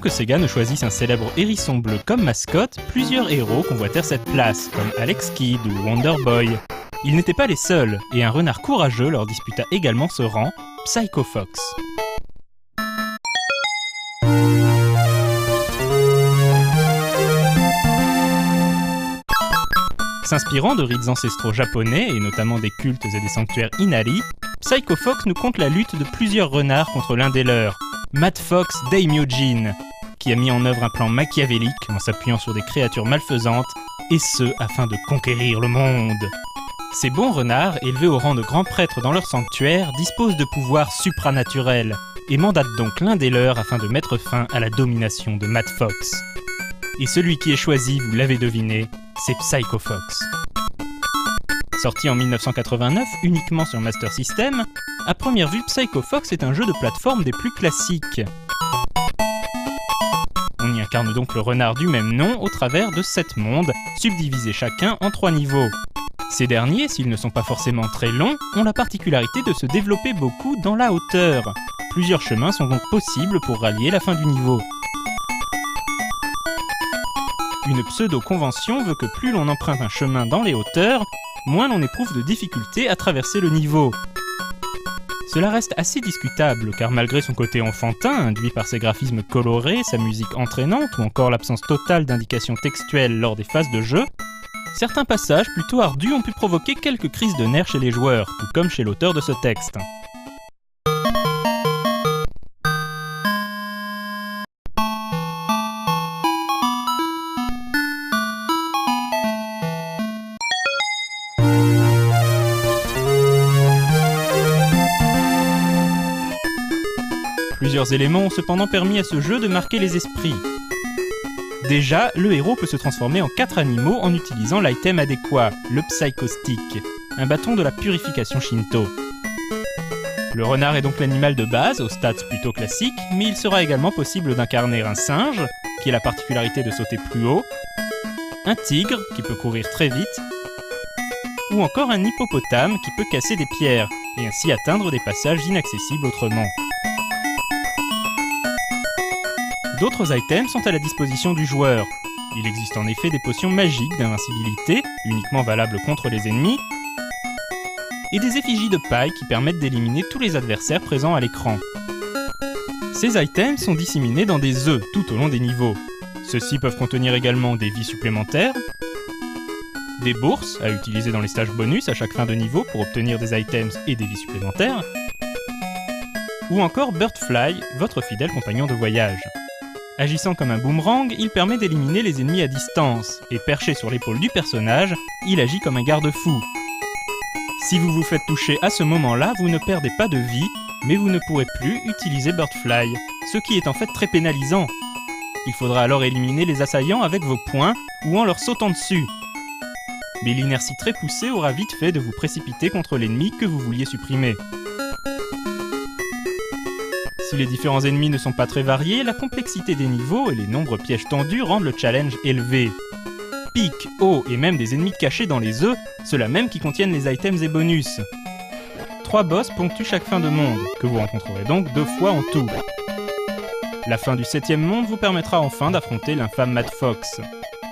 que Sega ne choisisse un célèbre hérisson bleu comme mascotte, plusieurs héros convoitèrent cette place, comme Alex Kidd ou Wonder Boy. Ils n'étaient pas les seuls, et un renard courageux leur disputa également ce rang, Psycho Fox. S'inspirant de rites ancestraux japonais, et notamment des cultes et des sanctuaires Inari, Psycho Fox nous conte la lutte de plusieurs renards contre l'un des leurs, Mad Fox Daimyojin, qui a mis en œuvre un plan machiavélique en s'appuyant sur des créatures malfaisantes, et ce, afin de conquérir le monde. Ces bons renards, élevés au rang de grands prêtres dans leur sanctuaire, disposent de pouvoirs supranaturels, et mandatent donc l'un des leurs afin de mettre fin à la domination de Mad Fox. Et celui qui est choisi, vous l'avez deviné, c'est Psycho Fox. Sorti en 1989 uniquement sur Master System, à première vue Psycho Fox est un jeu de plateforme des plus classiques. On y incarne donc le renard du même nom au travers de 7 mondes, subdivisés chacun en 3 niveaux. Ces derniers, s'ils ne sont pas forcément très longs, ont la particularité de se développer beaucoup dans la hauteur. Plusieurs chemins sont donc possibles pour rallier la fin du niveau. Une pseudo-convention veut que plus l'on emprunte un chemin dans les hauteurs, moins l'on éprouve de difficultés à traverser le niveau. Cela reste assez discutable, car malgré son côté enfantin, induit par ses graphismes colorés, sa musique entraînante ou encore l'absence totale d'indications textuelles lors des phases de jeu, certains passages plutôt ardus ont pu provoquer quelques crises de nerfs chez les joueurs, tout comme chez l'auteur de ce texte. Plusieurs éléments ont cependant permis à ce jeu de marquer les esprits. Déjà, le héros peut se transformer en 4 animaux en utilisant l'item adéquat, le Psycho Stick, un bâton de la purification Shinto. Le renard est donc l'animal de base, aux stats plutôt classiques, mais il sera également possible d'incarner un singe, qui a la particularité de sauter plus haut, un tigre, qui peut courir très vite, ou encore un hippopotame qui peut casser des pierres, et ainsi atteindre des passages inaccessibles autrement. D'autres items sont à la disposition du joueur. Il existe en effet des potions magiques d'invincibilité, uniquement valables contre les ennemis, et des effigies de paille qui permettent d'éliminer tous les adversaires présents à l'écran. Ces items sont disséminés dans des œufs tout au long des niveaux. Ceux-ci peuvent contenir également des vies supplémentaires, des bourses à utiliser dans les stages bonus à chaque fin de niveau pour obtenir des items et des vies supplémentaires, ou encore Birdfly, votre fidèle compagnon de voyage. Agissant comme un boomerang, il permet d'éliminer les ennemis à distance, et perché sur l'épaule du personnage, il agit comme un garde-fou. Si vous vous faites toucher à ce moment-là, vous ne perdez pas de vie, mais vous ne pourrez plus utiliser Birdfly, ce qui est en fait très pénalisant. Il faudra alors éliminer les assaillants avec vos poings ou en leur sautant dessus. Mais l'inertie très poussée aura vite fait de vous précipiter contre l'ennemi que vous vouliez supprimer. Si les différents ennemis ne sont pas très variés, la complexité des niveaux et les nombreux pièges tendus rendent le challenge élevé. Pics, eau et même des ennemis cachés dans les œufs, ceux-là même qui contiennent les items et bonus. 3 boss ponctuent chaque fin de monde, que vous rencontrerez donc 2 fois en tout. La fin du 7e monde vous permettra enfin d'affronter l'infâme Mad Fox.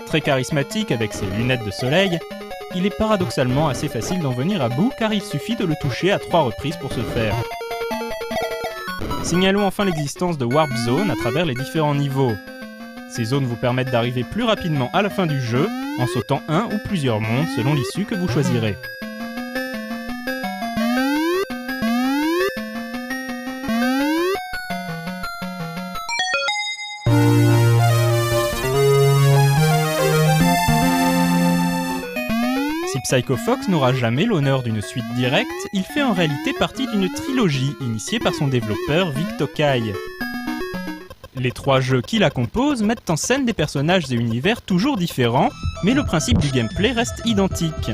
Très charismatique avec ses lunettes de soleil, il est paradoxalement assez facile d'en venir à bout car il suffit de le toucher à 3 reprises pour ce faire. Signalons enfin l'existence de Warp Zone à travers les différents niveaux. Ces zones vous permettent d'arriver plus rapidement à la fin du jeu, en sautant un ou plusieurs mondes selon l'issue que vous choisirez. Si Psycho Fox n'aura jamais l'honneur d'une suite directe, il fait en réalité partie d'une trilogie initiée par son développeur Vic Tokai. Les 3 jeux qui la composent mettent en scène des personnages et univers toujours différents, mais le principe du gameplay reste identique.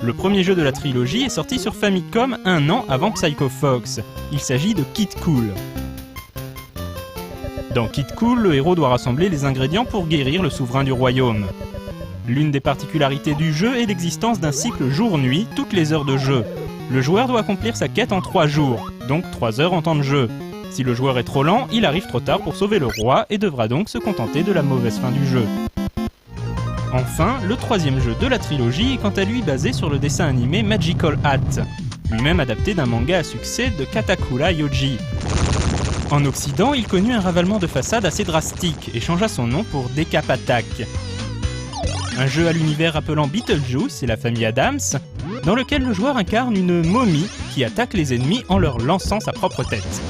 Le premier jeu de la trilogie est sorti sur Famicom 1 an avant Psycho Fox. Il s'agit de Kid Kool. Dans Kid Kool, le héros doit rassembler les ingrédients pour guérir le souverain du royaume. L'une des particularités du jeu est l'existence d'un cycle jour-nuit toutes les heures de jeu. Le joueur doit accomplir sa quête en 3 jours, donc 3 heures en temps de jeu. Si le joueur est trop lent, il arrive trop tard pour sauver le roi et devra donc se contenter de la mauvaise fin du jeu. Enfin, le troisième jeu de la trilogie est quant à lui basé sur le dessin animé Magical Hat, lui-même adapté d'un manga à succès de Katakura Yoji. En Occident, il connut un ravalement de façade assez drastique et changea son nom pour Decap Attack. Un jeu à l'univers appelant Beetlejuice et la famille Addams, dans lequel le joueur incarne une momie qui attaque les ennemis en leur lançant sa propre tête.